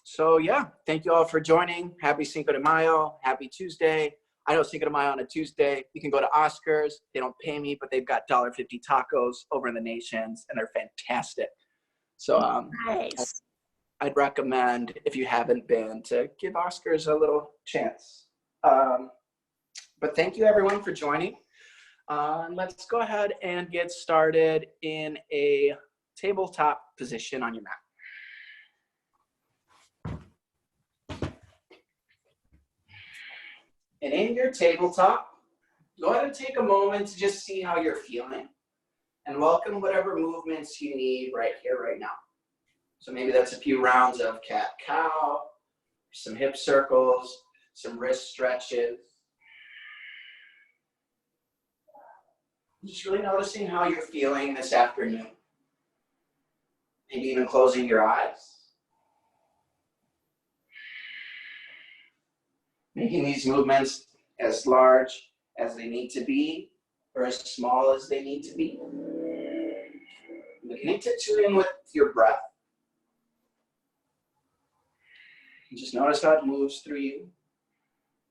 So yeah, thank you all for joining. Happy Cinco de Mayo. Happy Tuesday. I know Cinco de Mayo on a Tuesday. You can go to Oscar's. They don't pay me, but they've got $1.50 tacos over in the Nations, and they're fantastic. So nice. I'd recommend, if you haven't been, to give Oscar's a little chance. But thank you everyone for joining. Let's go ahead and get started in a tabletop position on your mat. And in your tabletop, go ahead and take a moment to just see how you're feeling and welcome whatever movements you need right here, right now. So maybe that's a few rounds of cat-cow, some hip circles, some wrist stretches. Just really noticing how you're feeling this afternoon. Maybe even closing your eyes. Making these movements as large as they need to be or as small as they need to be. Beginning to tune in with your breath. And just notice how it moves through you.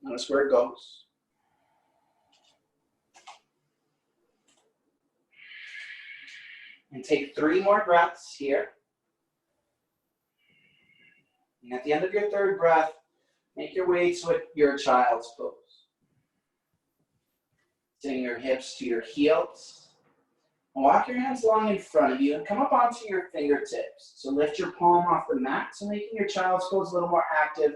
Notice where it goes. And take 3 more breaths here. And at the end of your 3rd breath, make your way to your child's pose. Sitting your hips to your heels. And walk your hands long in front of you and come up onto your fingertips. So lift your palm off the mat, so making your child's pose a little more active,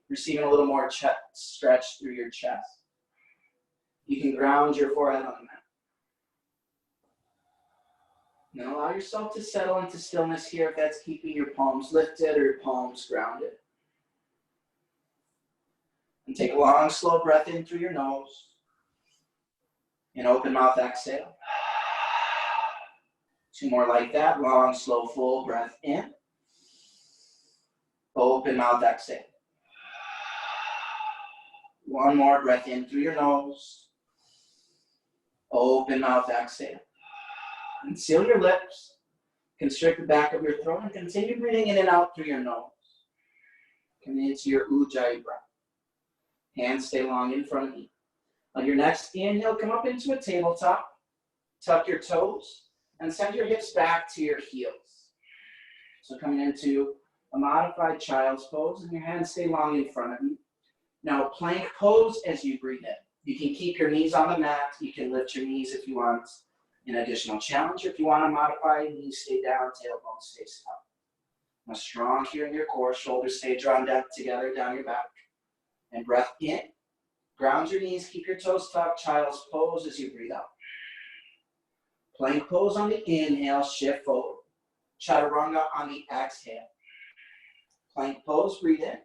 receiving a little more stretch through your chest. You can ground your forehead on the mat. Now allow yourself to settle into stillness here if that's keeping your palms lifted or your palms grounded. And take a long, slow breath in through your nose. And open mouth exhale. 2 more like that. Long, slow, full breath in. Open mouth exhale. 1 more breath in through your nose. Open mouth exhale. And seal your lips. Constrict the back of your throat and continue breathing in and out through your nose. Coming into your Ujjayi breath. Hands stay long in front of you. On your next inhale, come up into a tabletop. Tuck your toes and send your hips back to your heels. So coming into a modified child's pose, and your hands stay long in front of you. Now plank pose as you breathe in. You can keep your knees on the mat. You can lift your knees if you want an additional challenge. If you want to modify, knees stay down, tailbone stays up. Now strong here in your core, shoulders stay drawn down together down your back. And breath in. Ground your knees, keep your toes tucked, child's pose as you breathe out. Plank pose on the inhale, shift forward. Chaturanga on the exhale. Plank pose, breathe in.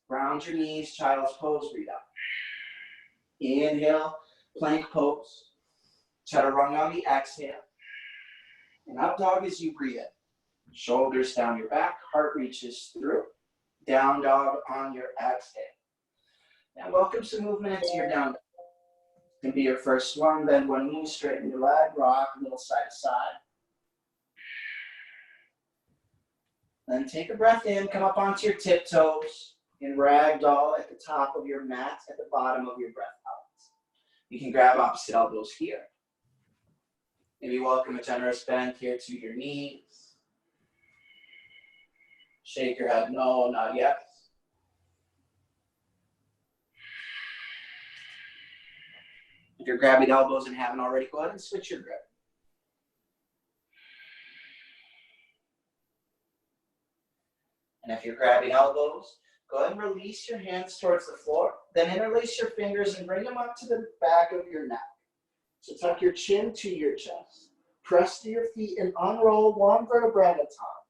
Ground your knees, child's pose, breathe out. Inhale, plank pose. Chaturanga on the exhale. And up dog as you breathe in. Shoulders down your back, heart reaches through. Down dog on your exhale. Now welcome some movement into your down dog. It can be your first one, then 1 knee, straighten your leg, rock a little side to side. Then take a breath in, come up onto your tiptoes in ragdoll at the top of your mat, at the bottom of your breath out. You can grab opposite elbows here. Maybe welcome a generous bend here to your knees. Shake your head, no, not yet. If you're grabbing elbows and haven't already, go ahead and switch your grip. And if you're grabbing elbows, go ahead and release your hands towards the floor. Then interlace your fingers and bring them up to the back of your neck. So tuck your chin to your chest. Press to your feet and unroll 1 vertebra at a time.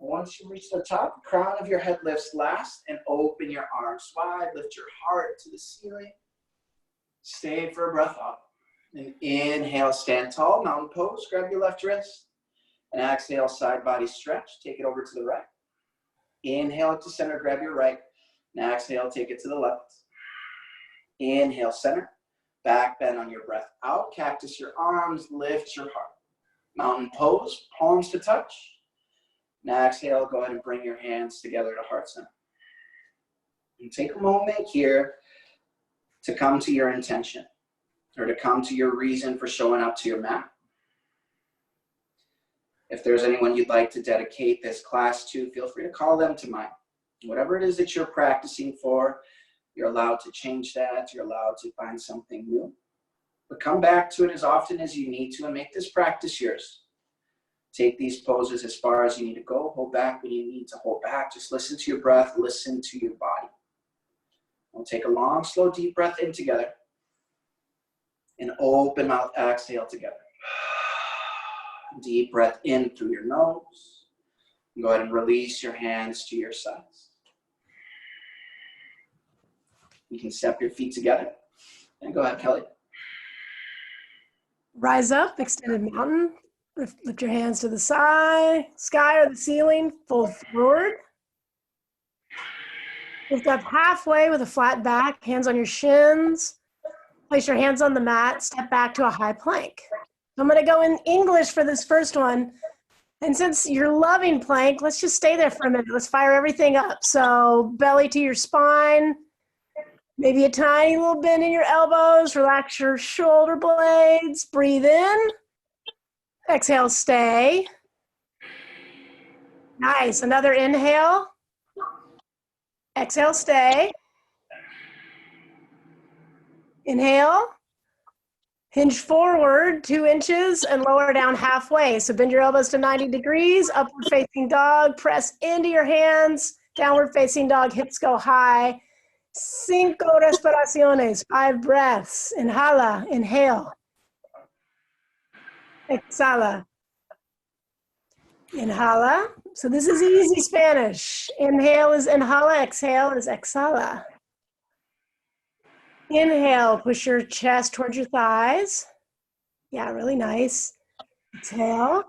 And once you reach the top, the crown of your head lifts last and open your arms wide. Lift your heart to the ceiling. Stay for a breath up. And inhale, stand tall, mountain pose. Grab your left wrist. And exhale, side body stretch. Take it over to the right. Inhale to center, grab your right. And exhale, take it to the left. Inhale, center. Back bend on your breath out. Cactus your arms, lift your heart. Mountain pose, palms to touch. Now exhale, go ahead and bring your hands together to heart center. And take a moment here to come to your intention or to come to your reason for showing up to your mat. If there's anyone you'd like to dedicate this class to, feel free to call them to mind. Whatever it is that you're practicing for, you're allowed to change that. You're allowed to find something new. But come back to it as often as you need to and make this practice yours. Take these poses as far as you need to go. Hold back when you need to hold back. Just listen to your breath. Listen to your body. We'll take a long, slow, deep breath in together. And open mouth, exhale together. Deep breath in through your nose. Go ahead and release your hands to your sides. You can step your feet together. And go ahead, Kelly. Rise up, extended mountain. Lift your hands to the sky or the ceiling. Fold forward. Lift up halfway with a flat back, hands on your shins. Place your hands on the mat, step back to a high plank. I'm going to go in English for this first one. And since you're loving plank, let's just stay there for a minute. Let's fire everything up. So belly to your spine, maybe a tiny little bend in your elbows. Relax your shoulder blades. Breathe in. Exhale, stay. Nice. Another inhale. Exhale, stay. Inhale. Hinge forward 2 inches and lower down halfway. So bend your elbows to 90 degrees, upward facing dog, press into your hands, downward facing dog, hips go high. 5 respiraciones, 5 breaths. Inhala, inhale. Exhala. Inhala. So this is easy Spanish. Inhale is inhala, exhale is exhala. Inhale, push your chest towards your thighs. Yeah, really nice. Exhale.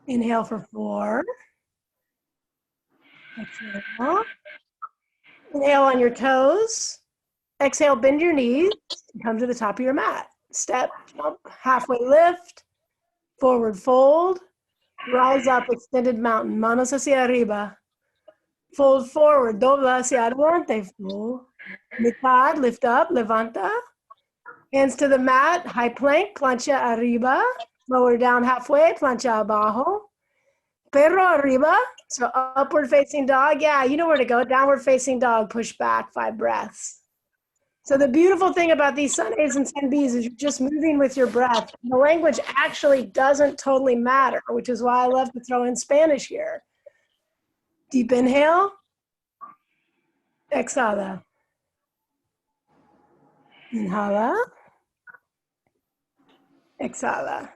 Inhale for 4. Exhale. Inhale on your toes. Exhale, bend your knees. Come to the top of your mat. Step, jump, halfway lift. Forward fold. Rise up, extended mountain. Manos hacia arriba. Fold forward. Dobla hacia adelante. Fold. Mitad, lift up, levanta. Hands to the mat, high plank, plancha arriba. Lower down halfway, plancha abajo. Perro arriba, so upward facing dog. Yeah, you know where to go. Downward facing dog, push back, 5 breaths. So the beautiful thing about these Sun A's and Sun B's is you're just moving with your breath. The language actually doesn't totally matter, which is why I love to throw in Spanish here. Deep inhale. Exhala. Inhala. Exhala.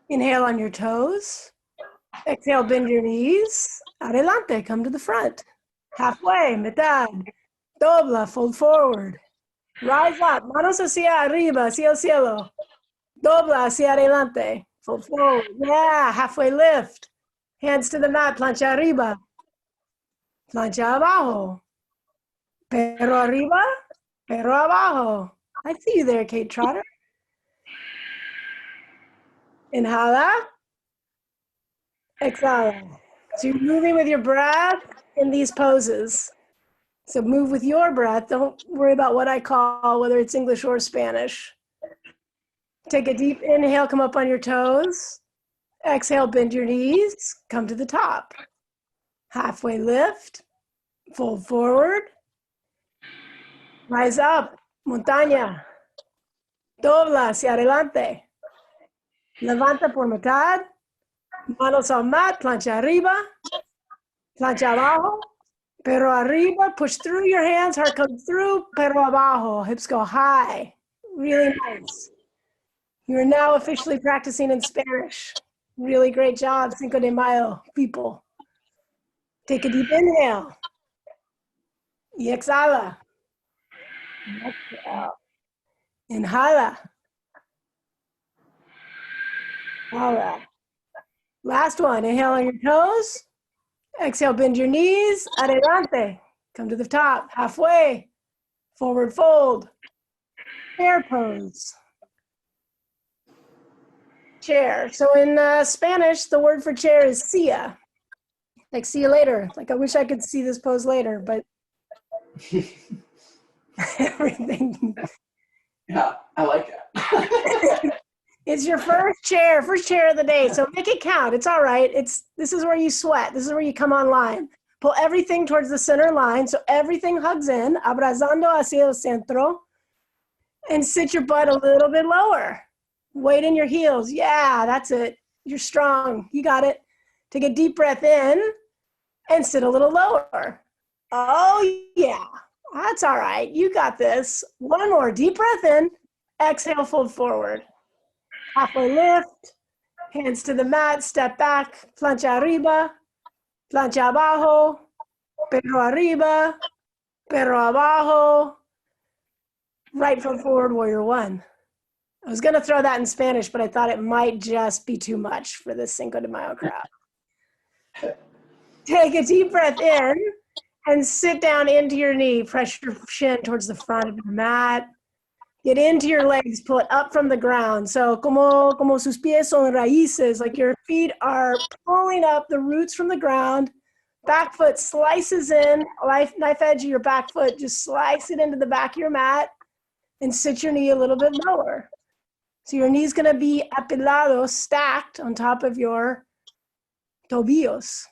Inhale on your toes. Exhale, bend your knees. Adelante, come to the front. Halfway, mitad. Dobla, fold forward. Rise up, manos hacia arriba, hacia el cielo. Dobla hacia adelante, fold forward. Yeah, halfway lift. Hands to the mat, plancha arriba. Plancha abajo. Perro arriba, perro abajo. I see you there, Kate Trotter. Inhala. Exhala. So you're moving with your breath in these poses. So move with your breath. Don't worry about what I call, whether it's English or Spanish. Take a deep inhale, come up on your toes. Exhale, bend your knees, come to the top. Halfway lift, fold forward. Rise up, montaña. Dobla hacia adelante. Levanta por mitad. Manos al mat, plancha arriba. Plancha abajo. Pero arriba, push through your hands, heart comes through. Pero abajo, hips go high. Really nice. You are now officially practicing in Spanish. Really great job, Cinco de Mayo, people. Take a deep inhale. Y exhala. Exhale. Inhala. Inhala. Last one. Inhale on your toes. Exhale, bend your knees. Adelante. Come to the top. Halfway. Forward fold. Bear pose. chair. So in Spanish, the word for chair is silla. Like, see you later. Like, I wish I could see this pose later, but everything. Yeah, I like that. It's your first chair of the day. So make it count. It's all right. This is where you sweat. This is where you come online. Pull everything towards the center line. So everything hugs in, abrazando hacia el centro, and sit your butt a little bit lower. Weight in your heels. Yeah, that's it. You're strong. You got it. Take a deep breath in and sit a little lower. Oh, yeah. That's all right. You got this. One more. Deep breath in. Exhale, fold forward. Halfway lift. Hands to the mat. Step back. Plancha arriba. Plancha abajo. Perro arriba. Perro abajo. Right foot forward, warrior one. I was going to throw that in Spanish, but I thought it might just be too much for this Cinco de Mayo crowd. Take a deep breath in and sit down into your knee. Press your shin towards the front of your mat. Get into your legs. Pull it up from the ground. So como sus pies son raíces, like your feet are pulling up the roots from the ground. Back foot slices in. Knife edge of your back foot. Just slice it into the back of your mat and sit your knee a little bit lower. So your knee's going to be apilado, stacked on top of your tobillos,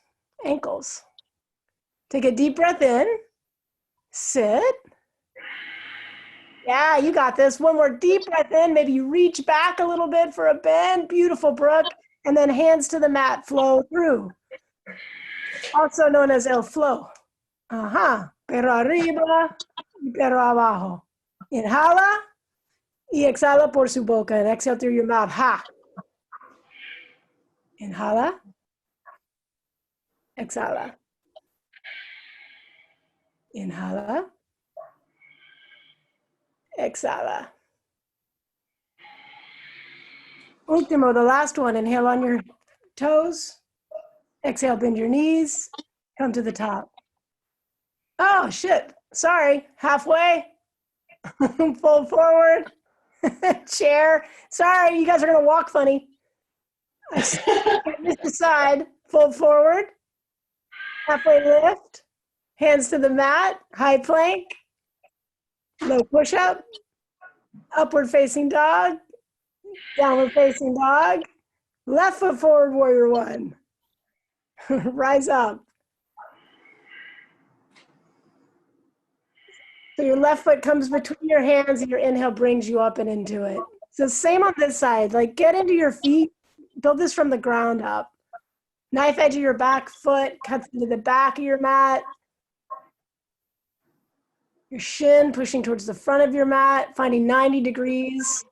ankles. Take a deep breath in. Sit. Yeah, you got this. One more deep breath in. Maybe you reach back a little bit for a bend. Beautiful, Brooke. And then hands to the mat, flow through. Also known as el flow. Pero arriba y pero abajo. Inhala y exhala por su boca. And exhale through your mouth. Ha. Inhala. Exhala. Inhala. Exhala. Último, the last one. Inhale on your toes. Exhale, bend your knees. Come to the top. Oh, shit. Sorry. Halfway. Fold forward. Chair. Sorry, you guys are going to walk funny. I missed the side. Fold forward. Halfway lift. Hands to the mat. High plank. Low push-up. Upward facing dog. Downward facing dog. Left foot forward, warrior one. Rise up. So your left foot comes between your hands and your inhale brings you up and into it. So same on this side. Like, get into your feet. Build this from the ground up. Knife edge of your back foot cuts into the back of your mat. Your shin pushing towards the front of your mat, finding 90 degrees.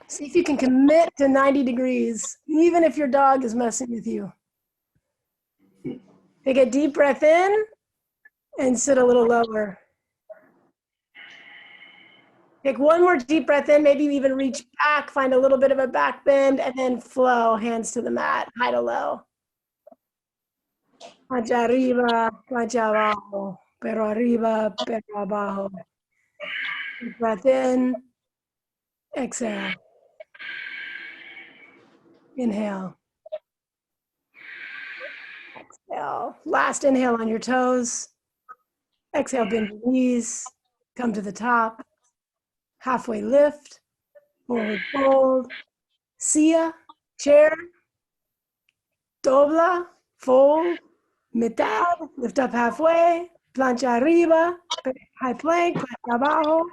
See if you can commit to 90 degrees, even if your dog is messing with you. Take a deep breath in and sit a little lower. Take one more deep breath in, maybe even reach back, find a little bit of a back bend, and then flow, hands to the mat, high to low. Plancha arriba, plancha abajo, pero arriba, pero abajo. Deep breath in, exhale. Inhale. Exhale. Last inhale on your toes. Exhale, bend your knees, come to the top. Halfway lift, forward fold, silla, chair, dobla, fold, mitad, lift up halfway, plancha arriba, high plank, plancha abajo,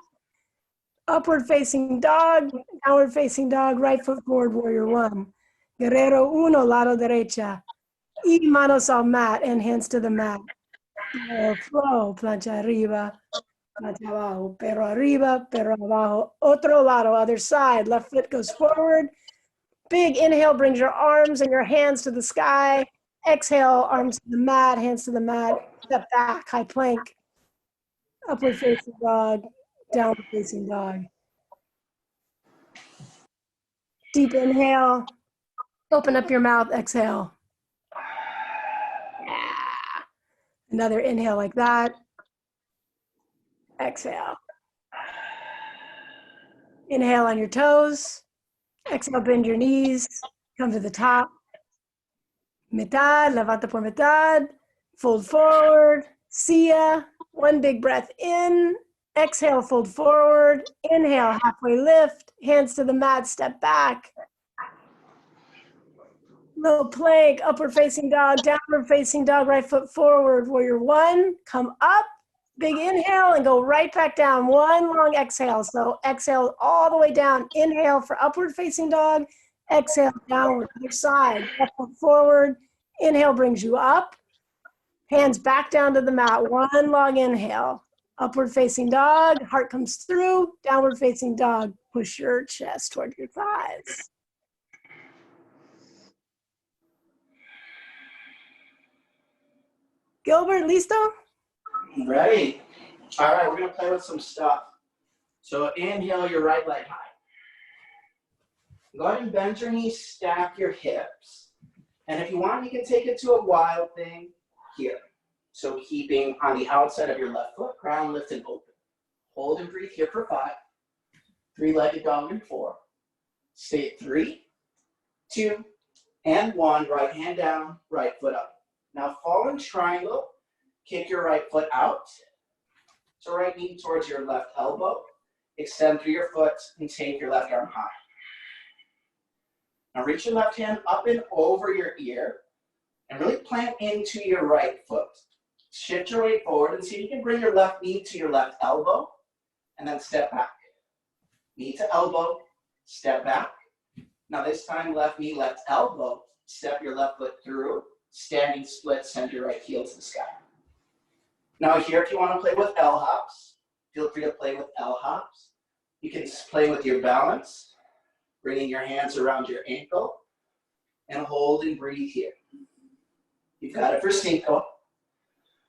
upward facing dog, downward facing dog, right foot forward, warrior one. Guerrero uno, lado derecha, y manos al mat and hands to the mat. Flow, plancha arriba, plancha abajo, pero arriba, pero abajo. Otro lado, other side. Left foot goes forward. Big inhale brings your arms and your hands to the sky. Exhale, arms to the mat, hands to the mat. Step back, high plank. Upward facing dog, downward facing dog. Deep inhale. Open up your mouth, exhale. Another inhale like that. Exhale. Inhale on your toes. Exhale, bend your knees, come to the top. Mitad, levanta por mitad, fold forward, Sia. One big breath in, exhale, fold forward, inhale, halfway lift, hands to the mat, step back. Little plank, upward facing dog, downward facing dog, right foot forward, warrior one, come up, big inhale and go right back down, one long exhale. So exhale all the way down, inhale for upward facing dog, exhale downward, other side, left foot forward, inhale brings you up, hands back down to the mat, one long inhale, upward facing dog, heart comes through, downward facing dog, push your chest toward your thighs. Gilbert, listo? Ready. All right, we're going to play with some stuff. So inhale your right leg high. Go ahead and bend your knees, stack your hips. And if you want, you can take it to a wild thing here. So keeping on the outside of your left foot, ground lift and open. Hold and breathe here for 5. Three-legged dog in 4. Stay at 3, 2, and 1. Right hand down, right foot up. Now falling triangle, kick your right foot out. So right knee towards your left elbow. Extend through your foot and take your left arm high. Now reach your left hand up and over your ear and really plant into your right foot. Shift your weight forward and see if you can bring your left knee to your left elbow and then step back. Knee to elbow, step back. Now this time left knee, left elbow. Step your left foot through. Standing split, send your right heel to the sky. Now here, if you want to play with L hops, feel free to play with L hops. You can play with your balance, bringing your hands around your ankle, and hold and breathe here. You've got it for cinco,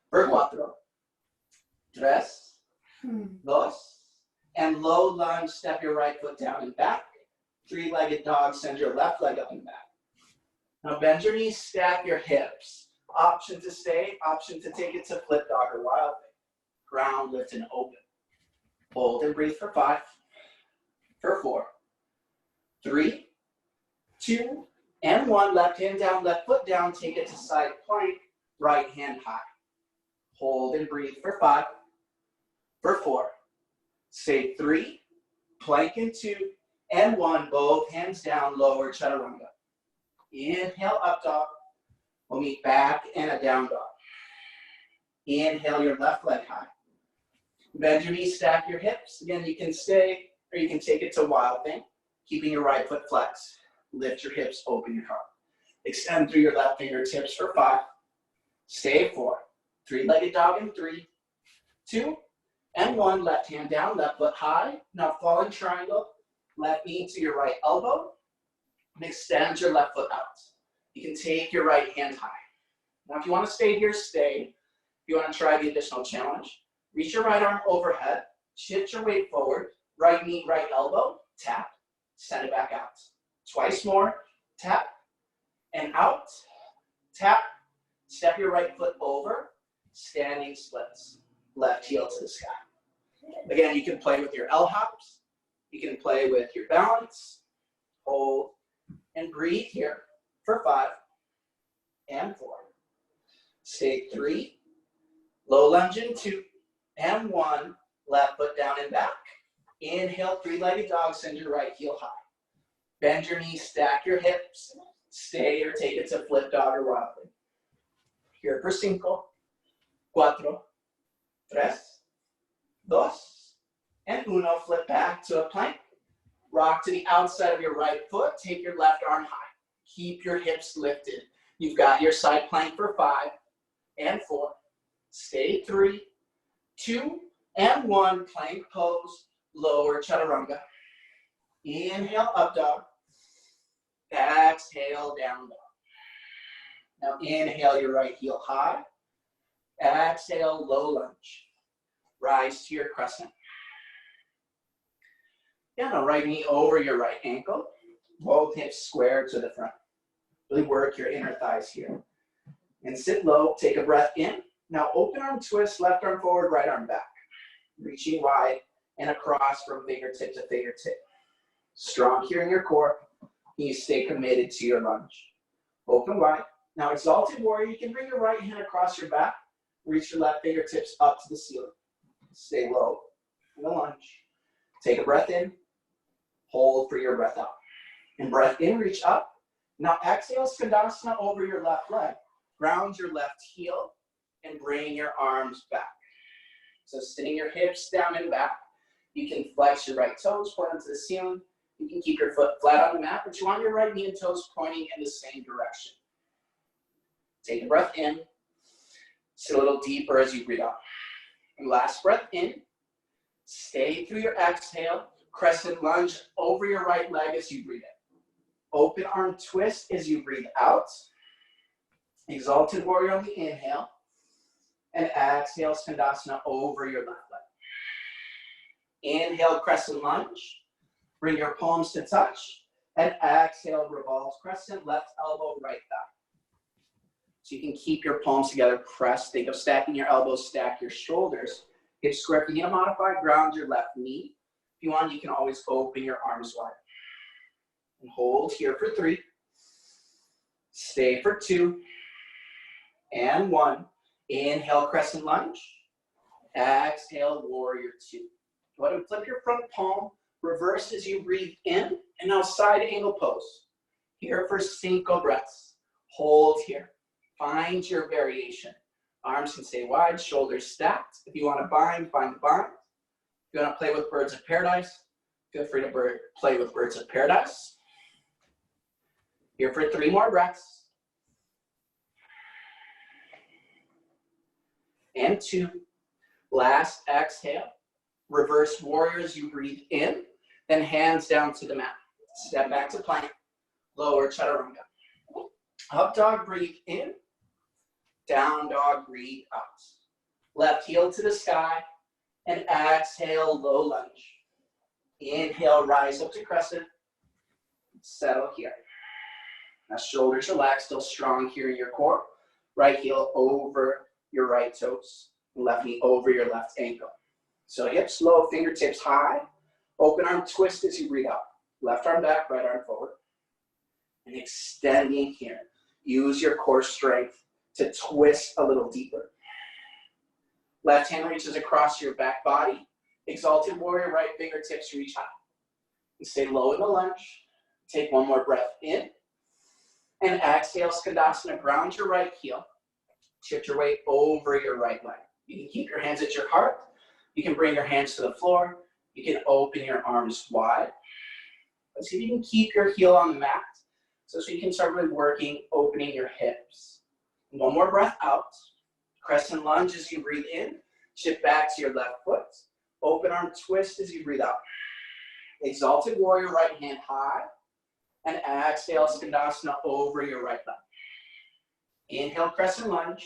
for cuatro, tres, dos, and low lunge, step your right foot down and back. Three-legged dog, send your left leg up and back. Now bend your knees, stack your hips. Option to stay, option to take it to flip dog or wild thing. Ground, lift, and open. Hold and breathe for 5, for 4, 3, 2, and 1. Left hand down, left foot down. Take it to side plank, right hand high. Hold and breathe for 5, for 4. Stay 3, plank in 2, and 1. Both hands down, lower chaturanga. Inhale, up dog. We'll meet back and a down dog. Inhale your left leg high. Bend your knees, stack your hips. Again, you can stay or you can take it to wild thing, keeping your right foot flexed. Lift your hips, open your heart. Extend through your left fingertips for 5. Stay 4. Three-legged dog in 3, 2, and 1. Left hand down, left foot high. Now falling triangle, left knee to your right elbow. And extend your left foot out. You can take your right hand high. Now if you want to stay here, stay. If you want to try the additional challenge, reach your right arm overhead, shift your weight forward, right knee, right elbow, tap, send it back out. Twice more, tap, and out, tap, step your right foot over, standing splits, left heel to the sky. Again, you can play with your L hops, you can play with your balance, hold, and breathe here for 5 and 4. Stay 3, low lunge in 2 and 1, left foot down and back. Inhale, three-legged dog, send your right heel high. Bend your knees, stack your hips, stay or take it to flip dog or wild thing. Here for 5, 4, 3, 2, and 1. Flip back to a plank. Rock to the outside of your right foot. Take your left arm high. Keep your hips lifted. You've got your side plank for 5 and 4. Stay 3, 2, and 1. Plank pose, lower chaturanga. Inhale, up dog. Exhale, down dog. Now inhale your right heel high. Exhale, low lunge. Rise to your crescent. Now right knee over your right ankle. Both hips square to the front. Really work your inner thighs here. And sit low, take a breath in. Now open arm twist, left arm forward, right arm back. Reaching wide and across from fingertip to fingertip. Strong here in your core. You stay committed to your lunge. Open wide. Now, exalted warrior, you can bring your right hand across your back. Reach your left fingertips up to the ceiling. Stay low in the lunge. Take a breath in. Hold for your breath out. And breath in, reach up. Now exhale, Skandasana over your left leg. Ground your left heel and bring your arms back. So sitting your hips down and back. You can flex your right toes, point them to the ceiling. You can keep your foot flat on the mat, but you want your right knee and toes pointing in the same direction. Take a breath in. Sit a little deeper as you breathe out. And last breath in. Stay through your exhale. Crescent lunge over your right leg as you breathe in. Open arm twist as you breathe out. Exalted warrior on the inhale. And exhale, Skandasana over your left leg. Inhale, crescent lunge. Bring your palms to touch. And exhale, revolve crescent, left elbow, right thigh. So you can keep your palms together, press. Think of stacking your elbows, stack your shoulders. If square, you can modify, ground your left knee. If you want, you can always open your arms wide. And hold here for 3. Stay for 2. And 1. Inhale, crescent lunge. Exhale, warrior 2. Go ahead and flip your front palm. Reverse as you breathe in. And now side angle pose. Here for Cinco breaths. Hold here. Find your variation. Arms can stay wide, shoulders stacked. If you want to bind, find the bind. If you want to play with birds of paradise, feel free to play with birds of paradise. Here for 3 more breaths. And 2. Last exhale. Reverse warrior as you breathe in. Then hands down to the mat. Step back to plank. Lower chaturanga. Up dog, breathe in. Down dog, breathe out. Left heel to the sky. And exhale, low lunge. Inhale, rise up to crescent. Settle here. Now shoulders relaxed, still strong here in your core. Right heel over your right toes. Left knee over your left ankle. So hips low, fingertips high. Open arm twist as you breathe out. Left arm back, right arm forward. And extending here. Use your core strength to twist a little deeper. Left hand reaches across your back body. Exalted warrior, right fingertips reach high. And stay low in the lunge. Take 1 more breath in. And exhale, Skandasana. Ground your right heel. Shift your weight over your right leg. You can keep your hands at your heart. You can bring your hands to the floor. You can open your arms wide. Let's see if you can keep your heel on the mat. So you can start really working, opening your hips. 1 more breath out. Crescent lunge as you breathe in. Shift back to your left foot. Open arm twist as you breathe out. Exalted warrior, right hand high. And exhale, Skandasana over your right leg. Inhale, crescent lunge.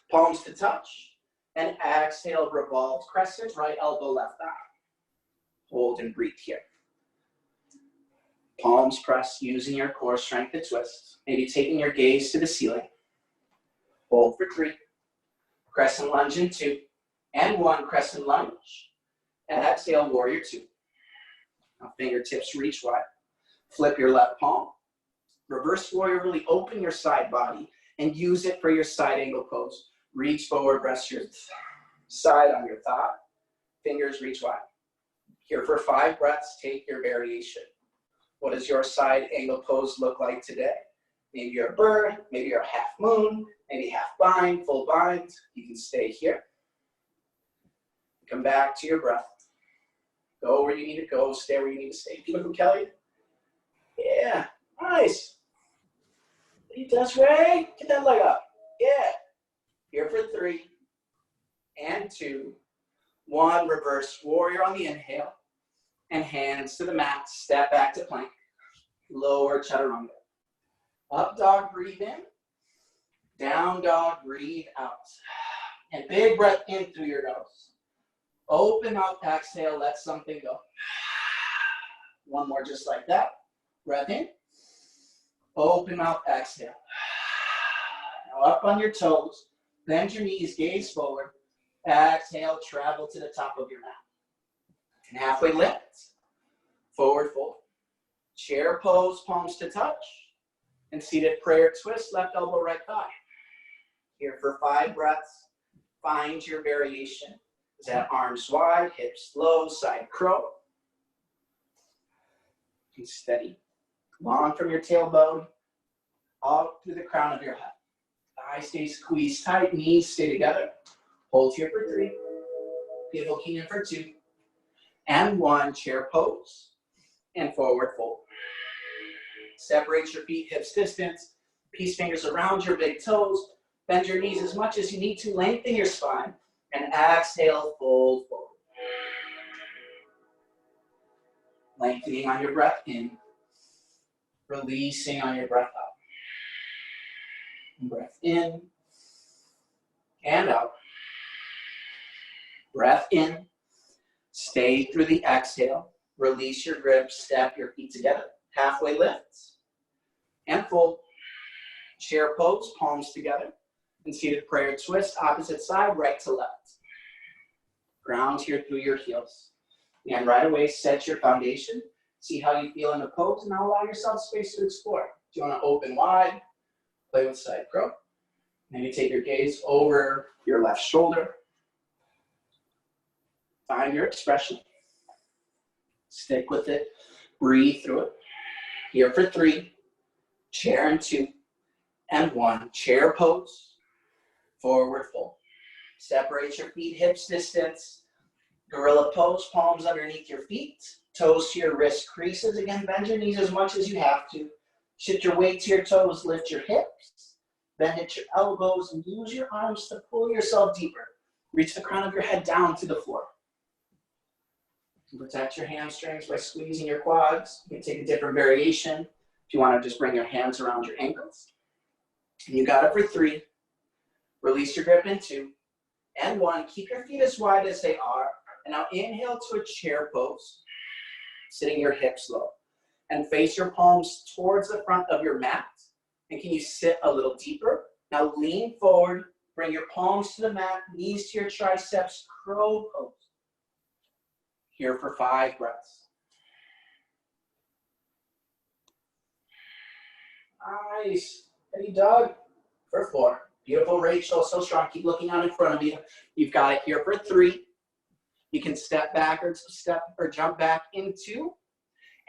Palms to touch. And exhale, revolve crescent, right elbow, left thigh. Hold and breathe here. Palms press, using your core strength to twist. Maybe taking your gaze to the ceiling. Hold for 3. Crescent lunge in 2. And 1, crescent lunge. And exhale, warrior 2. Now fingertips reach wide. Flip your left palm. Reverse warrior, really open your side body and use it for your side angle pose. Reach forward, rest your side on your thigh. Fingers reach wide. Here for 5 breaths, take your variation. What does your side angle pose look like today? Maybe you're a bird, maybe you're a half moon, maybe half bind, full bind. You can stay here. Come back to your breath. Go where you need to go, stay where you need to stay. Beautiful, Kelly. Yeah, nice. Desiree, get that leg up. Yeah. Here for 3 and 2. 1, reverse warrior on the inhale. And hands to the mat, step back to plank. Lower chaturanga. Up dog, breathe in. Down dog, breathe out. And big breath in through your nose. Open up, exhale, let something go. 1 more just like that. Breath in. Open up, exhale. Now up on your toes. Bend your knees, gaze forward. Exhale, travel to the top of your mat. And halfway lift. Forward fold. Chair pose, palms to touch. And seated prayer twist, left elbow, right thigh. Here for 5 breaths. Find your variation. Is that arms wide, hips low, side crow. And steady. Long from your tailbone, all through the crown of your head. Thighs stay squeezed tight, knees stay together. Hold here for 3. Pivot king in for 2. And 1, chair pose. And forward fold. Separate your feet, hips distance. Peace fingers around your big toes. Bend your knees as much as you need to. Lengthen your spine. And exhale, fold forward. Lengthening on your breath in. Releasing on your breath out. Breath in and out. Breath in. Stay through the exhale. Release your grip. Step your feet together. Halfway lift. And fold. Chair pose, palms together. And seated prayer twist, opposite side, right to left. Ground here through your heels. And right away, set your foundation. See how you feel in the pose, and now allow yourself space to explore. Do you want to open wide? Play with side crow. Maybe take your gaze over your left shoulder. Find your expression. Stick with it. Breathe through it. Here for 3. Chair and 2. And 1. Chair pose. Forward fold. Separate your feet, hips distance. Gorilla pose, palms underneath your feet. Toes to your wrist creases. Again, bend your knees as much as you have to. Shift your weight to your toes, lift your hips. Then hit your elbows and use your arms to pull yourself deeper. Reach the crown of your head down to the floor. Protect your hamstrings by squeezing your quads. You can take a different variation. If you want to just bring your hands around your ankles. And you got it for 3. Release your grip in 2. And 1. Keep your feet as wide as they are. And now inhale to a chair pose. Sitting your hips low. And face your palms towards the front of your mat. And can you sit a little deeper? Now lean forward. Bring your palms to the mat. Knees to your triceps. Crow pose. Here for 5 breaths. Nice. Steady dog for 4. Beautiful, Rachel. So strong. Keep looking out in front of you. You've got it here for 3. You can step backwards, step or jump back into.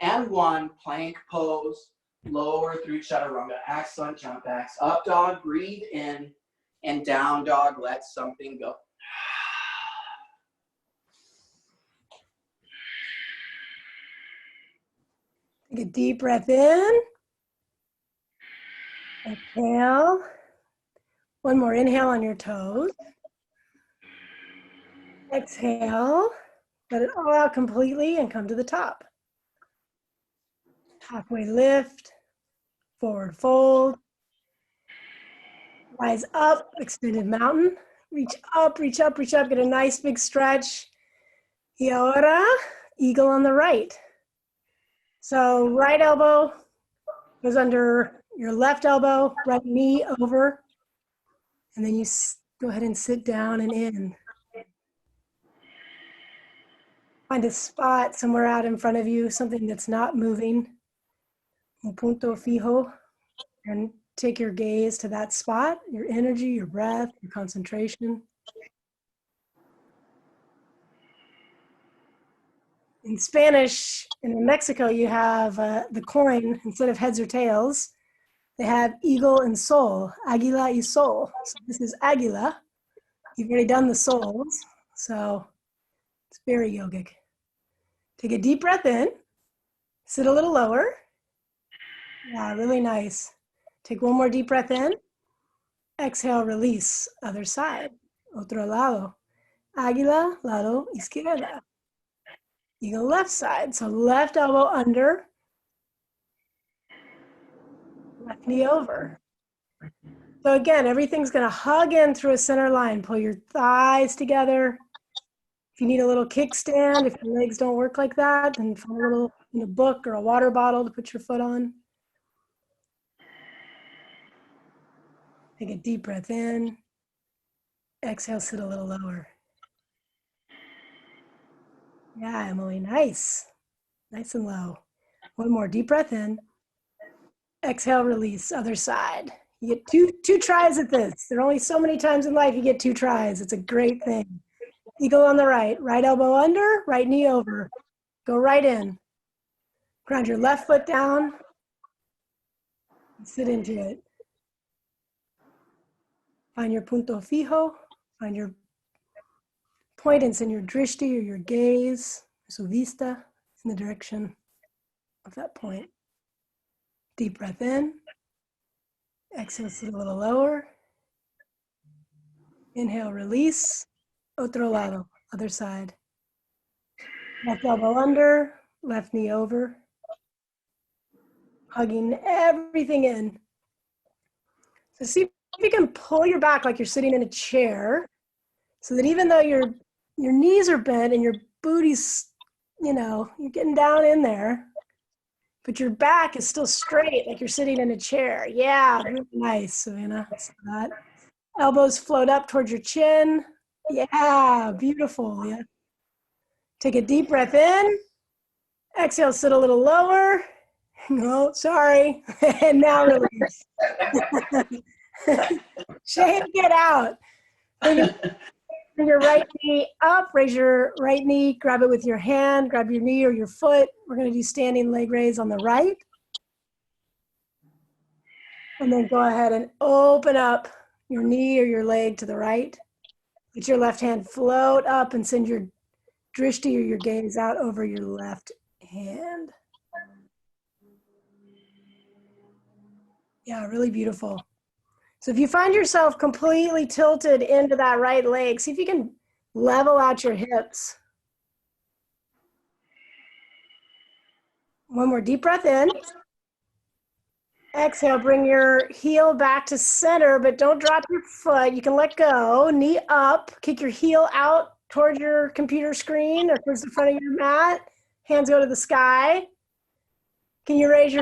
And 1, plank pose. Lower through chaturanga. Excellent. Jump backs. Up dog. Breathe in. And down dog. Let something go. Take a deep breath in. Exhale. One more inhale on your toes. Exhale. Let it all out completely and come to the top. Halfway lift. Forward fold. Rise up, extended mountain. Reach up, reach up, reach up. Get a nice big stretch. Y ahora, eagle on the right. So right elbow goes under your left elbow, right knee over. And then you go ahead and sit down and in. Find a spot somewhere out in front of you, something that's not moving. Un punto fijo. And take your gaze to that spot, your energy, your breath, your concentration. In Spanish, and in Mexico, you have the coin, instead of heads or tails, they have eagle and soul, águila y sol. So this is águila. You've already done the souls, so it's very yogic. Take a deep breath in, sit a little lower. Yeah, really nice. Take one more deep breath in. Exhale, release, other side. Otro lado. Águila, lado izquierda. Eagle left side. So left elbow under. Left knee over. So again, everything's going to hug in through a center line. Pull your thighs together. If you need a little kickstand, if your legs don't work like that, then find a little in a book or a water bottle to put your foot on. Take a deep breath in. Exhale, sit a little lower. Yeah, Emily, nice. Nice and low. One more deep breath in. Exhale, release, other side. You get two tries at this. There are only so many times in life you get 2 tries. It's a great thing. Eagle on the right elbow under, right knee over. Go right in. Ground your left foot down. Sit into it. Find your punto fijo. Find your point and send your drishti or your gaze, su vista, in the direction of that point. Deep breath in. Exhale, sit a little lower. Inhale, release. Otro lado, other side. Left elbow under, left knee over. Hugging everything in. So see if you can pull your back like you're sitting in a chair, so that even though your knees are bent and your booty's, you're getting down in there, but your back is still straight like you're sitting in a chair. Yeah, really nice, Savannah. So that. Elbows float up towards your chin. Yeah, beautiful. Yeah. Take a deep breath in. Exhale, sit a little lower. No, sorry. And now release. Shake it out. Bring your right knee up. Raise your right knee. Grab it with your hand. Grab your knee or your foot. We're going to do standing leg raise on the right. And then go ahead and open up your knee or your leg to the right. Let your left hand float up and send your drishti or your gaze out over your left hand. Yeah, really beautiful. So if you find yourself completely tilted into that right leg, see if you can level out your hips. One more deep breath in. Exhale, bring your heel back to center, but don't drop your foot. You can let go, knee up, kick your heel out towards your computer screen or towards the front of your mat. Hands go to the sky. Can you raise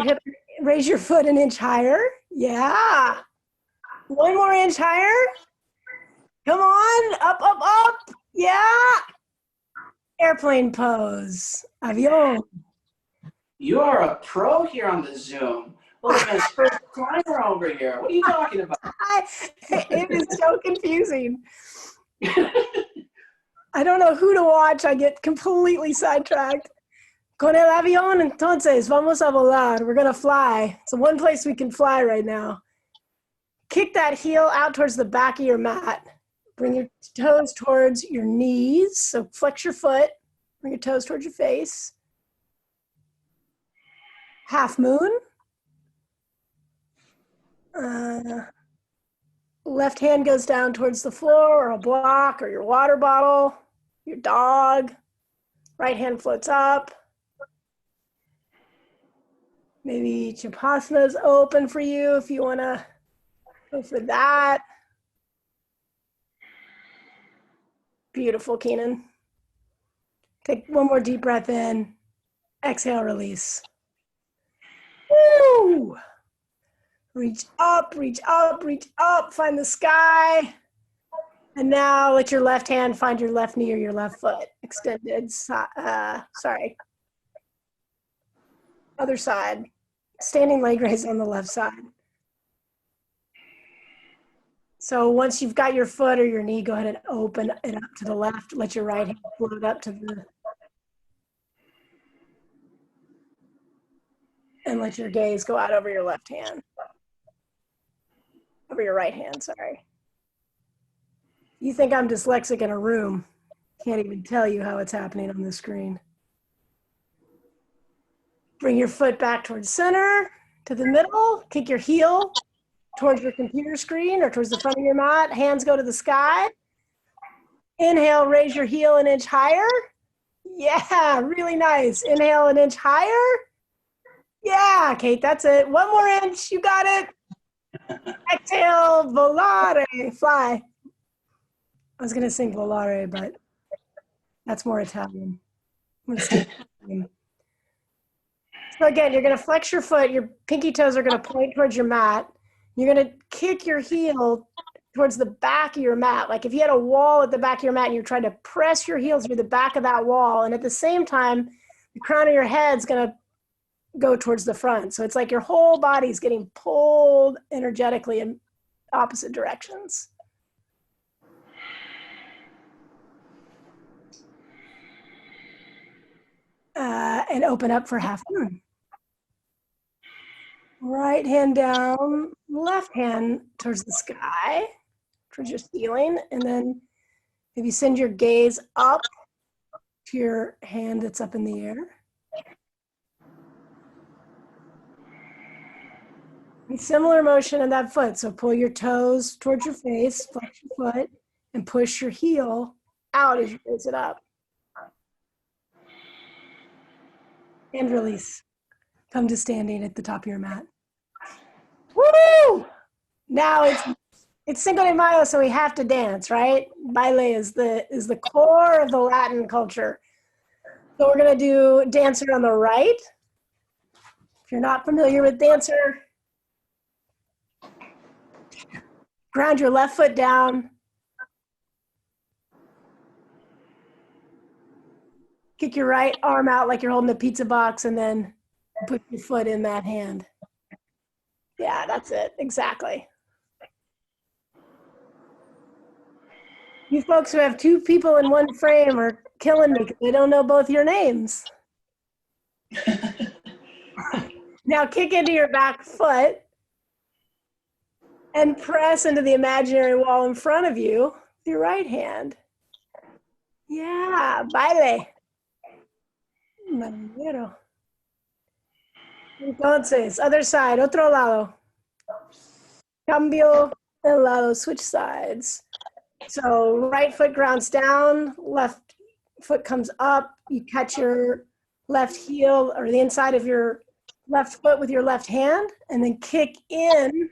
your foot an inch higher? Yeah. One more inch higher. Come on, up, up, up. Yeah. Airplane pose. Avion. You are a pro here on the Zoom. Look at this first climber over here. What are you talking about? It is so confusing. I don't know who to watch. I get completely sidetracked. Con el avión, entonces, vamos a volar. We're going to fly. It's the one place we can fly right now. Kick that heel out towards the back of your mat. Bring your toes towards your knees. So flex your foot. Bring your toes towards your face. Half moon. Left hand goes down towards the floor or a block or your water bottle, your dog. Right hand floats up. Maybe Chapasana is open for you if you want to go for that. Beautiful, Keenan. Take one more deep breath in. Exhale, release. Woo! Reach up, reach up, reach up. Find the sky. And now let your left hand find your left knee or your left foot extended. Sorry. Other side. Standing leg raise on the left side. So once you've got your foot or your knee, go ahead and open it up to the left. Let your right hand float up to the, and let your gaze go out over your left hand. Over your right hand, sorry. You think I'm dyslexic in a room. Can't even tell you how it's happening on the screen. Bring your foot back towards center, to the middle. Kick your heel towards your computer screen or towards the front of your mat. Hands go to the sky. Inhale, raise your heel an inch higher. Yeah, really nice. Inhale an inch higher. Yeah, Kate, that's it. One more inch, you got it. Exhale, volare, fly. I was gonna sing volare, but that's more Italian. So again, you're gonna flex your foot, your pinky toes are gonna point towards your mat. You're gonna kick your heel towards the back of your mat. Like if you had a wall at the back of your mat and you're trying to press your heel through the back of that wall, and at the same time, the crown of your head's gonna go towards the front. So it's like your whole body's getting pulled energetically in opposite directions. And open up for half moon. Right hand down, left hand towards the sky, towards your ceiling, and then maybe send your gaze up to your hand that's up in the air. And similar motion in that foot. So pull your toes towards your face, flex your foot, and push your heel out as you raise it up. And release. Come to standing at the top of your mat. Woo! Now it's Cinco de Mayo, so we have to dance, right? Baile is the core of the Latin culture. So we're gonna do dancer on the right. If you're not familiar with dancer, ground your left foot down. Kick your right arm out like you're holding a pizza box, and then put your foot in that hand. Yeah, that's it, exactly. You folks who have two people in one frame are killing me because they don't know both your names. Now kick into your back foot and press into the imaginary wall in front of you with your right hand. Yeah, baile. Marinero. Entonces, other side, otro lado. Cambio el lado, switch sides. So right foot grounds down, left foot comes up. You catch your left heel or the inside of your left foot with your left hand, and then kick in.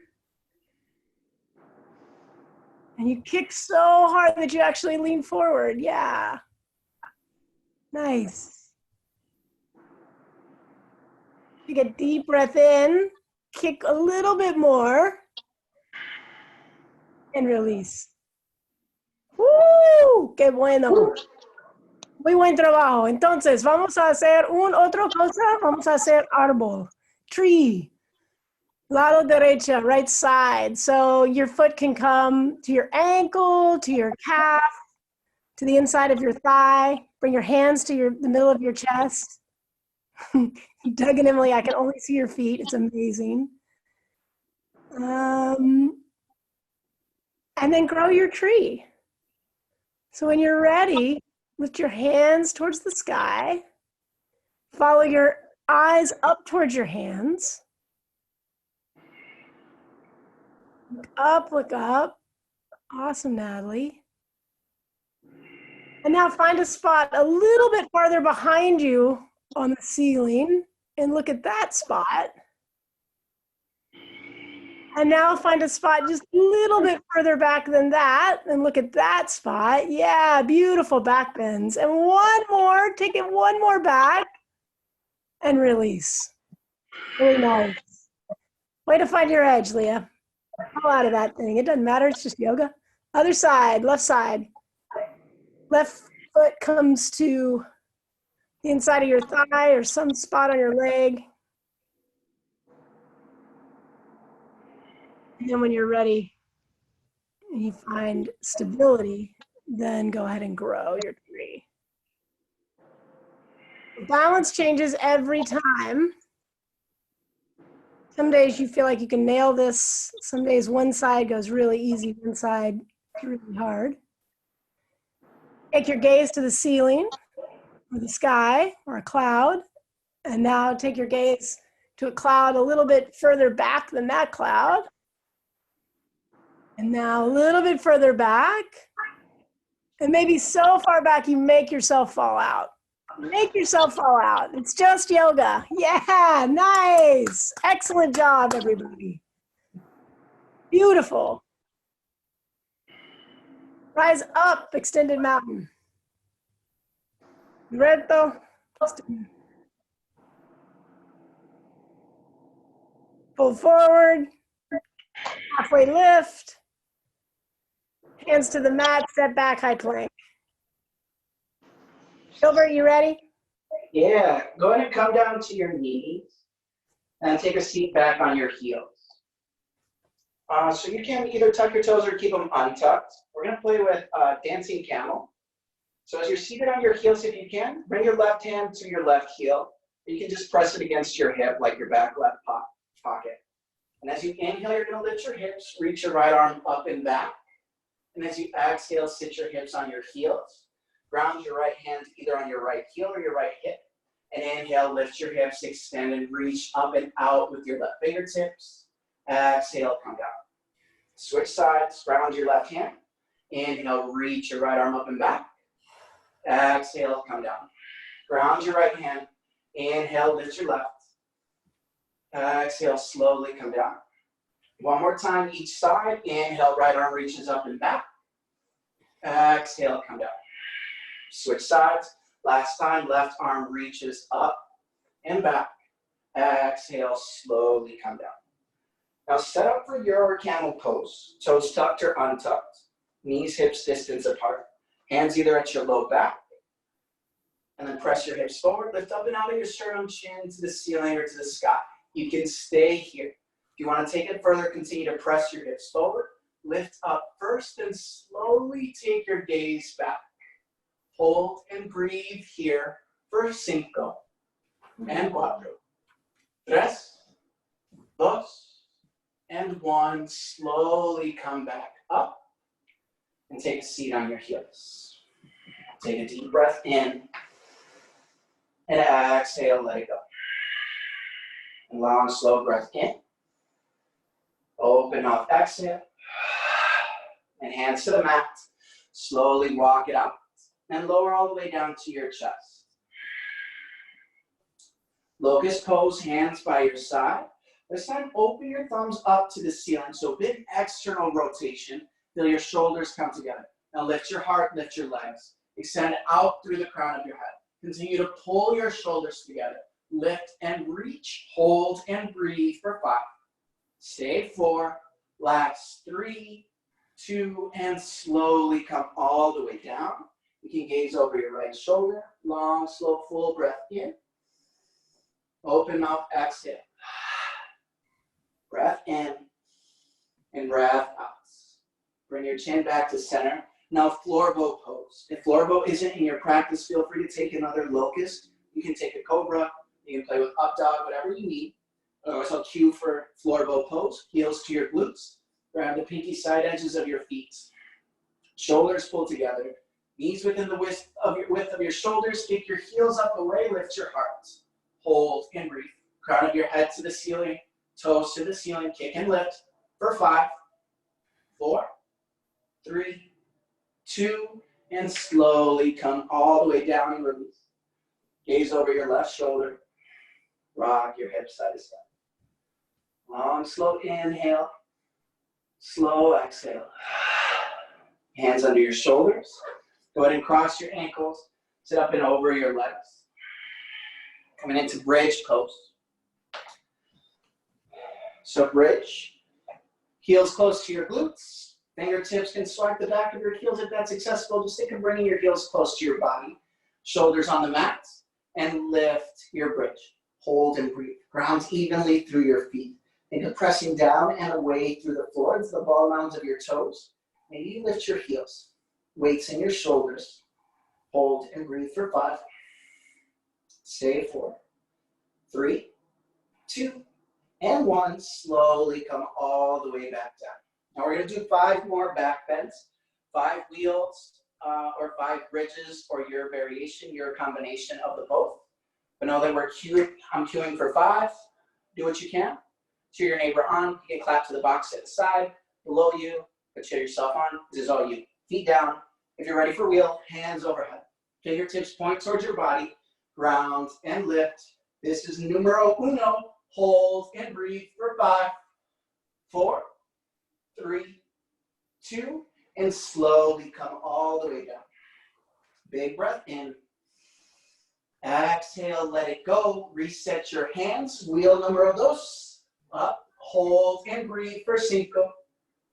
And you kick so hard that you actually lean forward. Yeah. Nice. Take a deep breath in, kick a little bit more, and release. ¡Woo! ¡Qué bueno! Muy buen trabajo. Entonces, vamos a hacer otra cosa. Vamos a hacer árbol, tree. Lado derecha, right side. So your foot can come to your ankle, to your calf, to the inside of your thigh. Bring your hands to the middle of your chest. Doug and Emily, I can only see your feet. It's amazing. And then grow your tree. So when you're ready, lift your hands towards the sky. Follow your eyes up towards your hands. Look up, look up. Awesome, Natalie. And now find a spot a little bit farther behind you on the ceiling and look at that spot. And now find a spot just a little bit further back than that and look at that spot. Yeah, beautiful back bends. And one more, take it one more back and release. Really nice. Way to find your edge, Leah. Fall out of that thing. It doesn't matter, it's just yoga. Other side, left side. Left foot comes to the inside of your thigh or some spot on your leg. And then when you're ready and you find stability, then go ahead and grow your tree. Balance changes every time. Some days you feel like you can nail this. Some days one side goes really easy, one side really hard. Take your gaze to the ceiling or the sky or a cloud. And now take your gaze to a cloud a little bit further back than that cloud. And now a little bit further back. And maybe so far back you make yourself fall out. Make yourself fall out. It's just yoga. Yeah, nice. Excellent job, everybody. Beautiful. Rise up, extended mountain. Recto. Pull forward. Halfway lift. Hands to the mat, step back, high plank. Gilbert, you ready? Yeah, go ahead and come down to your knees. And take a seat back on your heels. So you can either tuck your toes or keep them untucked. We're going to play with dancing camel. So as you're seated on your heels, if you can, bring your left hand to your left heel. You can just press it against your hip like your back left pocket. And as you inhale, you're going to lift your hips, reach your right arm up and back. And as you exhale, sit your hips on your heels. Ground your right hand either on your right heel or your right hip. And inhale, lift your hips, extend and reach up and out with your left fingertips. Exhale, come down. Switch sides, ground your left hand. Inhale, reach your right arm up and back. Exhale, come down. Ground your right hand. Inhale, lift your left. Exhale, slowly come down. One more time each side. Inhale, right arm reaches up and back. Exhale, come down. Switch sides. Last time, left arm reaches up and back. Exhale, slowly come down. Now set up for your camel pose. Toes tucked or untucked. Knees, hips distance apart. Hands either at your low back. And then press your hips forward. Lift up and out of your sternum, chin to the ceiling or to the sky. You can stay here. If you want to take it further, continue to press your hips forward. Lift up first and slowly take your gaze back. Hold and breathe here for 5 and 4. 3, 2, and 1. Slowly come back up and take a seat on your heels. Take a deep breath in and exhale, let it go. And long, slow breath in. Open up, exhale. And hands to the mat. Slowly walk it out. And lower all the way down to your chest. Locust pose, hands by your side. This time, open your thumbs up to the ceiling. So big external rotation. Feel your shoulders come together. Now lift your heart, lift your legs. Extend out through the crown of your head. Continue to pull your shoulders together. Lift and reach. Hold and breathe for 5. Stay 4. Last 3, 2, and slowly come all the way down. You can gaze over your right shoulder. Long, slow, full breath in. Open up, exhale. Breath in and breath out. Bring your chin back to center. Now floor bow pose. If floor bow isn't in your practice, feel free to take another locust. You can take a cobra. You can play with up dog, whatever you need. Otherwise, I'll cue for floor bow pose. Heels to your glutes. Grab the pinky side edges of your feet. Shoulders pull together. Knees within the width of your shoulders. Kick your heels up away. Lift your heart. Hold and breathe. Crown of your head to the ceiling. Toes to the ceiling. Kick and lift for 5, 4, 3, 2, and slowly come all the way down and release. Gaze over your left shoulder. Rock your hips side to side. Long, slow inhale. Slow exhale. Hands under your shoulders. Go ahead and cross your ankles. Sit up and over your legs. Coming into bridge pose. So bridge. Heels close to your glutes. Fingertips can swipe the back of your heels if that's accessible. Just think of bringing your heels close to your body. Shoulders on the mat. And lift your bridge. Hold and breathe. Ground evenly through your feet. Think of pressing down and away through the floor into the ball mounds of your toes. Maybe you lift your heels. Weights in your shoulders. Hold and breathe for 5. Stay 4, 3, 2, and 1. Slowly come all the way back down. Now we're going to do 5 more back bends. 5 wheels or 5 bridges or your variation, your combination of the both. But know that I'm cueing for 5. Do what you can. Cheer your neighbor on. You can clap to the box at the side. Below you, but cheer yourself on. This is all you. Feet down. If you're ready for wheel, hands overhead. Fingertips point towards your body. Ground and lift. This is numero uno. Hold and breathe for 5, 4, 3, 2, and slowly come all the way down. Big breath in. Exhale, let it go. Reset your hands. Wheel numero dos. Up. Hold and breathe for 5,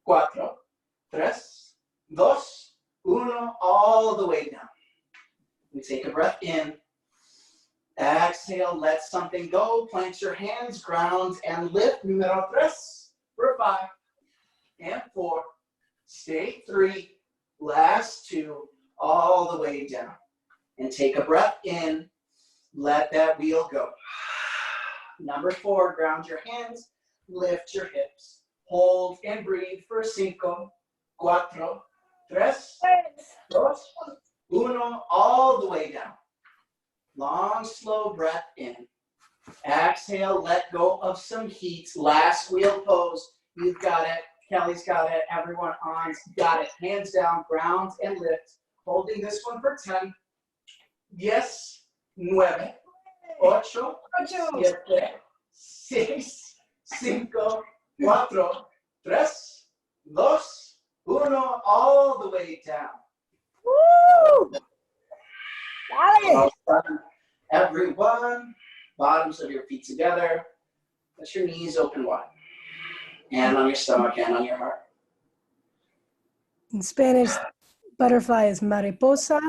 4, 3, 2, 1. All the way down. We take a breath in. Exhale, let something go. Plant your hands, ground, and lift. Número 3 for 5 and 4. Stay 3. Last 2. All the way down. And take a breath in. Let that wheel go. Number 4, ground your hands. Lift your hips. Hold and breathe for 5, 4, 3, 2, 1. All the way down. Long, slow breath in. Exhale, let go of some heat. Last wheel pose. You've got it. Kelly's got it. Everyone on's got it. Hands down, ground and lift. Holding this one for 10. 10, 9, 8, 7, 6, 5, 4, 3, 2, 1. All the way down. Woo! Well done, everyone. Bottoms of your feet together. Let your knees open wide. Hand on your stomach, hand on your heart. In Spanish, butterfly is mariposa.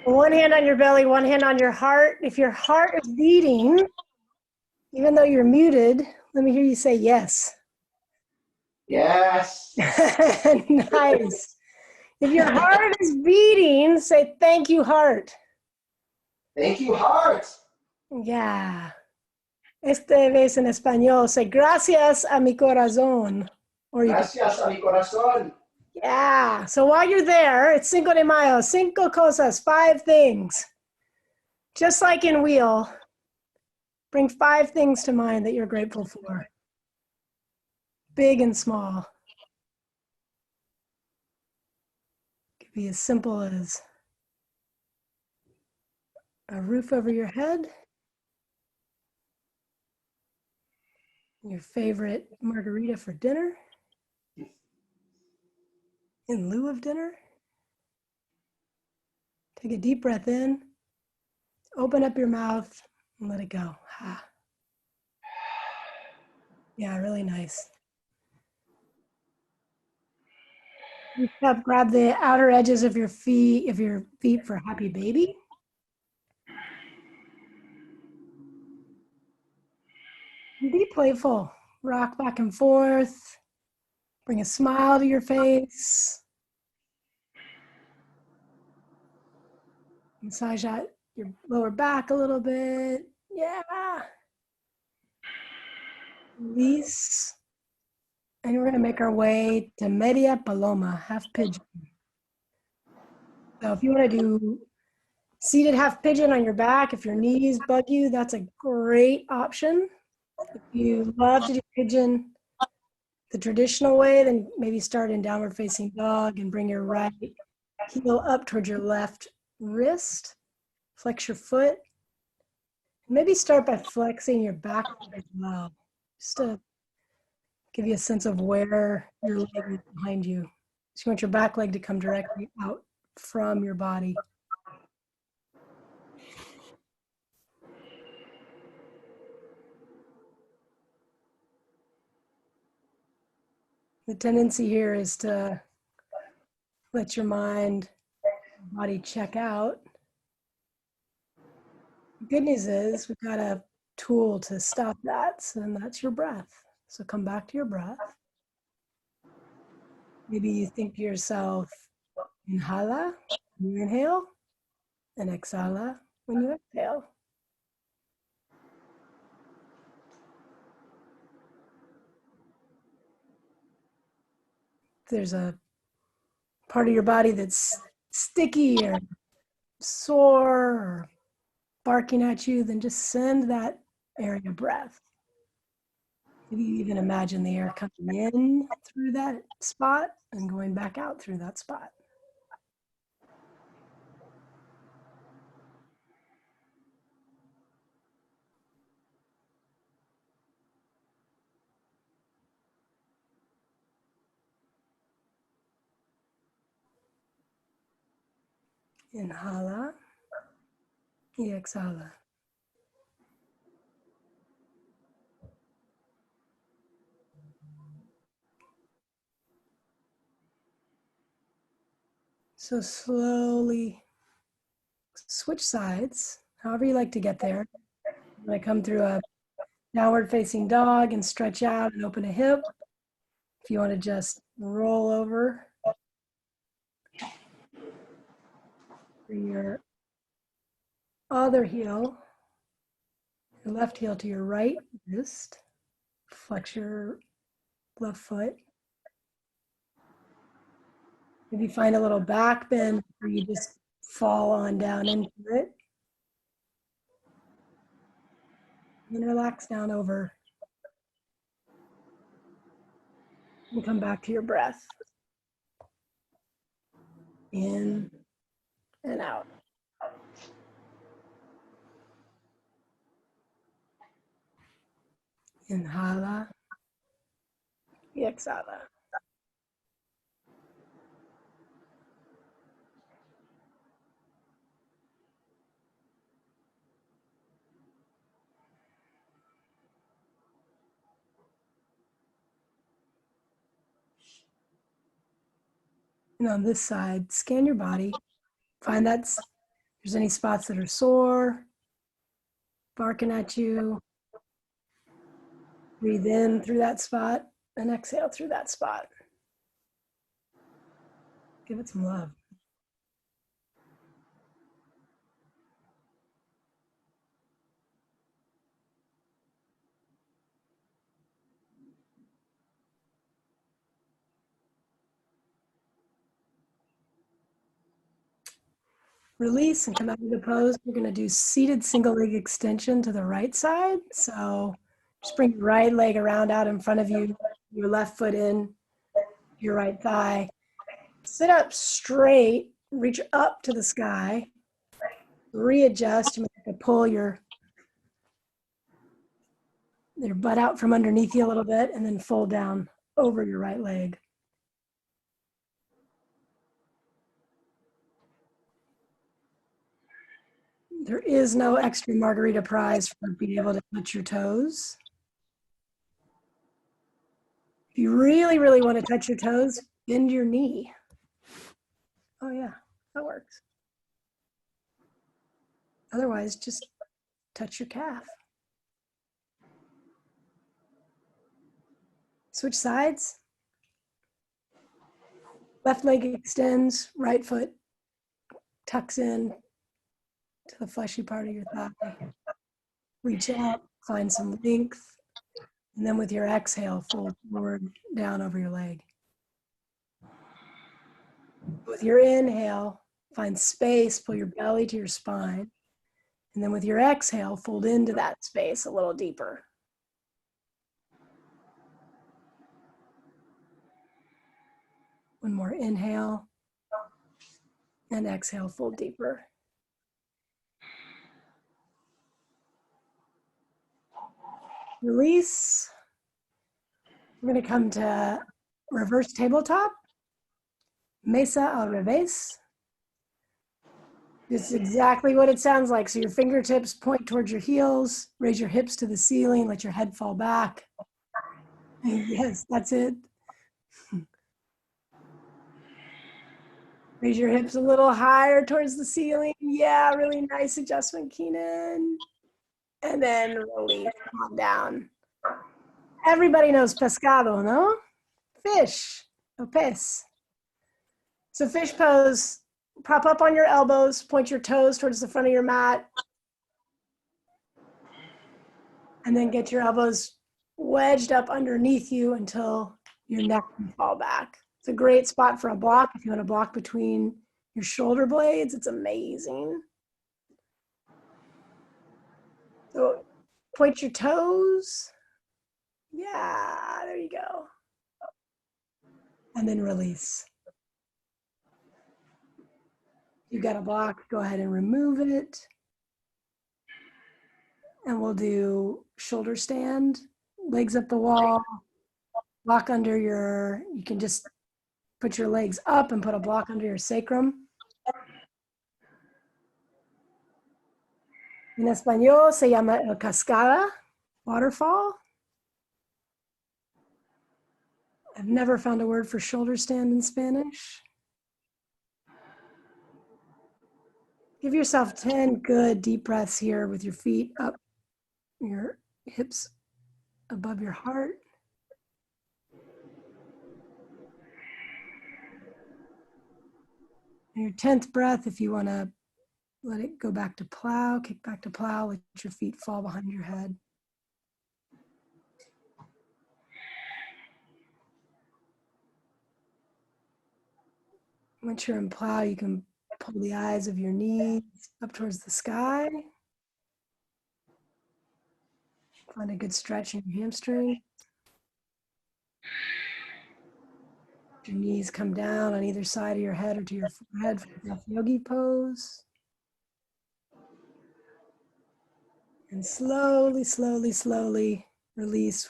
One hand on your belly, one hand on your heart. If your heart is beating, even though you're muted, let me hear you say yes. Yes. Nice. If your heart is beating, say thank you, heart. Thank you, heart. Yeah. Este vez en español, say gracias a mi corazón. Or you Gracias a mi corazón. Yeah. So while you're there, it's Cinco de Mayo. 5 cosas, 5 things. Just like in Wheel, bring 5 things to mind that you're grateful for. Big and small. It could be as simple as a roof over your head, your favorite margarita for dinner, in lieu of dinner. Take a deep breath in, open up your mouth, and let it go. Ah. Yeah, really nice. Grab the outer edges of your feet for happy baby. And be playful. Rock back and forth. Bring a smile to your face. Massage out your lower back a little bit. Yeah. Release. And we're going to make our way to media paloma, half pigeon. So if you want to do seated half pigeon on your back, if your knees bug you, that's a great option. If you love to do pigeon the traditional way, then maybe start in downward facing dog and bring your right heel up towards your left wrist. Flex your foot. Maybe start by flexing your back as well, just to give you a sense of where your leg is behind you. So you want your back leg to come directly out from your body. The tendency here is to let your mind, body check out. The good news is we've got a tool to stop that, and that's your breath. So come back to your breath. Maybe you think to yourself, inhala when you inhale, and exhala when you exhale. If there's a part of your body that's sticky or sore or barking at you, then just send that area breath. Maybe you even imagine the air coming in through that spot and going back out through that spot. Inhala y exhala. So slowly Switch sides, however you like to get there. I'm going to come through a downward facing dog and stretch out and open a hip. If you want to just roll over, bring your other heel, your left heel to your right wrist, flex your left foot. Maybe find a little back bend where you just fall on down into it. And relax down over. And come back to your breath. In and out. Inhala y exhala. And on this side, scan your body. Find that if there's any spots that are sore, barking at you. Breathe in through that spot and exhale through that spot. Give it some love. Release and come out of the pose. We're going to do seated single leg extension to the right side. So just bring your right leg around out in front of you, your left foot in, your right thigh. Sit up straight, reach up to the sky, readjust. You might have to pull your butt out from underneath you a little bit and then fold down over your right leg. There is no extra margarita prize for being able to touch your toes. If you really, really want to touch your toes, bend your knee. Oh yeah, that works. Otherwise, just touch your calf. Switch sides. Left leg extends, right foot tucks in to the fleshy part of your thigh. Reach out, find some length, and then with your exhale, fold forward, down over your leg. With your inhale, find space, pull your belly to your spine, and then with your exhale, fold into that space a little deeper. One more inhale, and exhale, fold deeper. Release. We're going to come to reverse tabletop. Mesa al revés. This is exactly what it sounds like. So your fingertips point towards your heels, raise your hips to the ceiling, let your head fall back. Yes, that's it. Raise your hips a little higher towards the ceiling. Yeah, really nice adjustment, Keenan. And then release, calm down. Everybody knows pescado, no? Fish, o pez. So fish pose, prop up on your elbows, point your toes towards the front of your mat. And then get your elbows wedged up underneath you until your neck can fall back. It's a great spot for a block. If you want to block between your shoulder blades, it's amazing. So point your toes. Yeah, there you go. And then release. You got a block, go ahead and remove it. And we'll do shoulder stand, legs up the wall, block under your, you can just put your legs up and put a block under your sacrum. En español se llama el cascada, waterfall. I've never found a word for shoulder stand in Spanish. Give yourself 10 good deep breaths here with your feet up, your hips above your heart. And your 10th breath, if you want to let it go back to plow, kick back to plow, let your feet fall behind your head. Once you're in plow, you can pull the eyes of your knees up towards the sky. Find a good stretch in your hamstring. Your knees come down on either side of your head or to your forehead for the yogi pose. And slowly, slowly, slowly release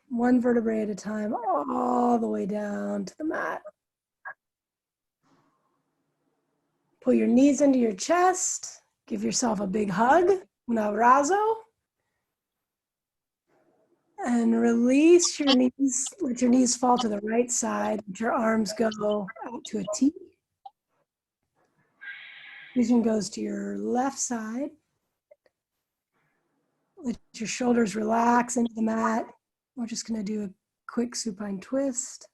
one vertebrae at a time all the way down to the mat. Pull your knees into your chest. Give yourself a big hug, un abrazo. And release your knees. Let your knees fall to the right side. Let your arms go out to a T. Vision goes to your left side. Let your shoulders relax into the mat. We're just going to do a quick supine twist.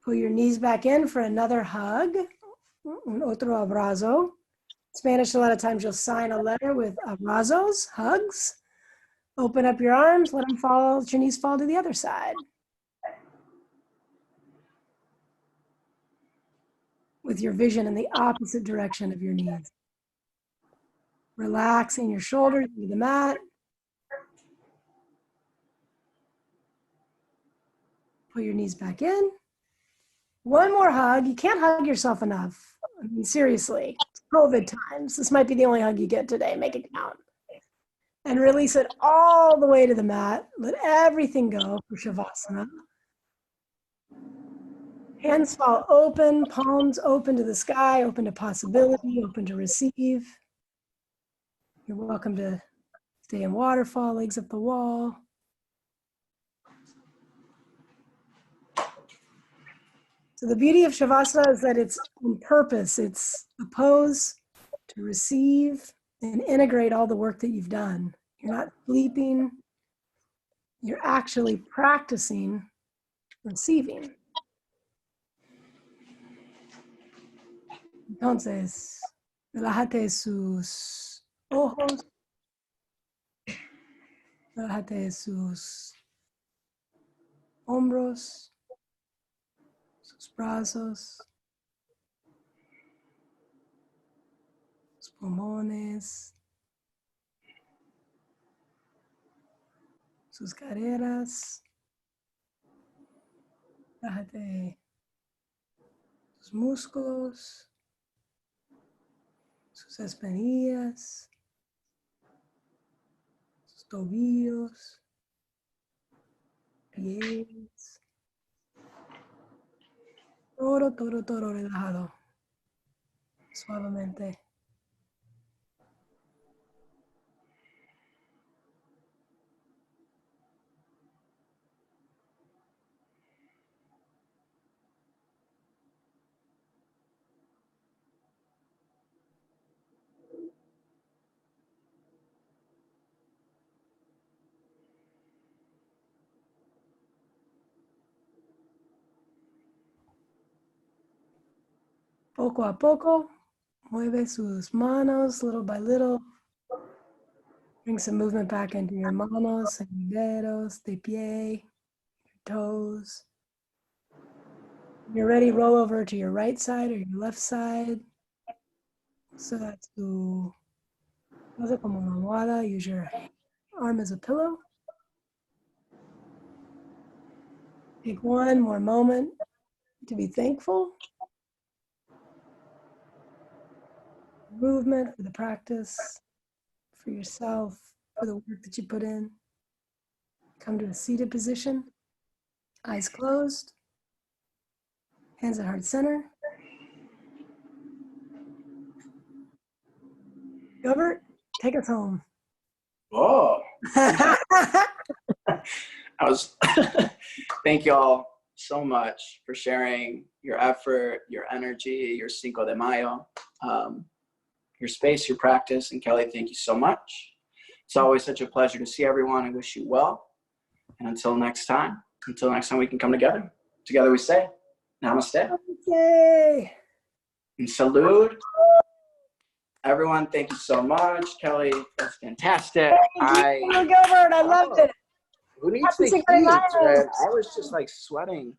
Pull your knees back in for another hug. Un otro abrazo. Spanish, a lot of times you'll sign a letter with abrazos, hugs. Open up your arms, let them fall, let your knees fall to the other side. With your vision in the opposite direction of your knees. Relaxing your shoulders into the mat. Pull your knees back in. One more hug. You can't hug yourself enough. I mean, seriously, it's COVID times. This might be the only hug you get today. Make it count. And release it all the way to the mat. Let everything go for Shavasana. Hands fall open, palms open to the sky, open to possibility, open to receive. You're welcome to stay in waterfall, legs up the wall. So the beauty of Shavasana is that it's on purpose. It's a pose to receive and integrate all the work that you've done. You're not sleeping. You're actually practicing receiving. Entonces, relájate sus ojos. Relájate sus hombros. Sus brazos, sus pulmones, sus caderas, relájate sus músculos, sus espinillas, sus tobillos, pies. Todo relajado, suavemente. Poco a poco, mueve sus manos little by little. Bring some movement back into your manos and your dedos de pie, your toes. When you're ready, roll over to your right side or your left side. So that's tu, hace como una almohada. Use your arm as a pillow. Take one more moment to be thankful. Movement, for the practice, for yourself, for the work that you put in. Come to a seated position, eyes closed, hands at heart center. Gilbert, take us home. Oh, I was, thank you all so much for sharing your effort, your energy, your Cinco de Mayo, your space, your practice. And Kelly, thank you so much. It's always such a pleasure to see everyone. I wish you well. And until next time we can come together. Together we say, namaste. Yay. And salute. Everyone, thank you so much. Kelly, that's fantastic. Thank you, Gilbert. I loved it. Who needs the heat, man? I was just like sweating.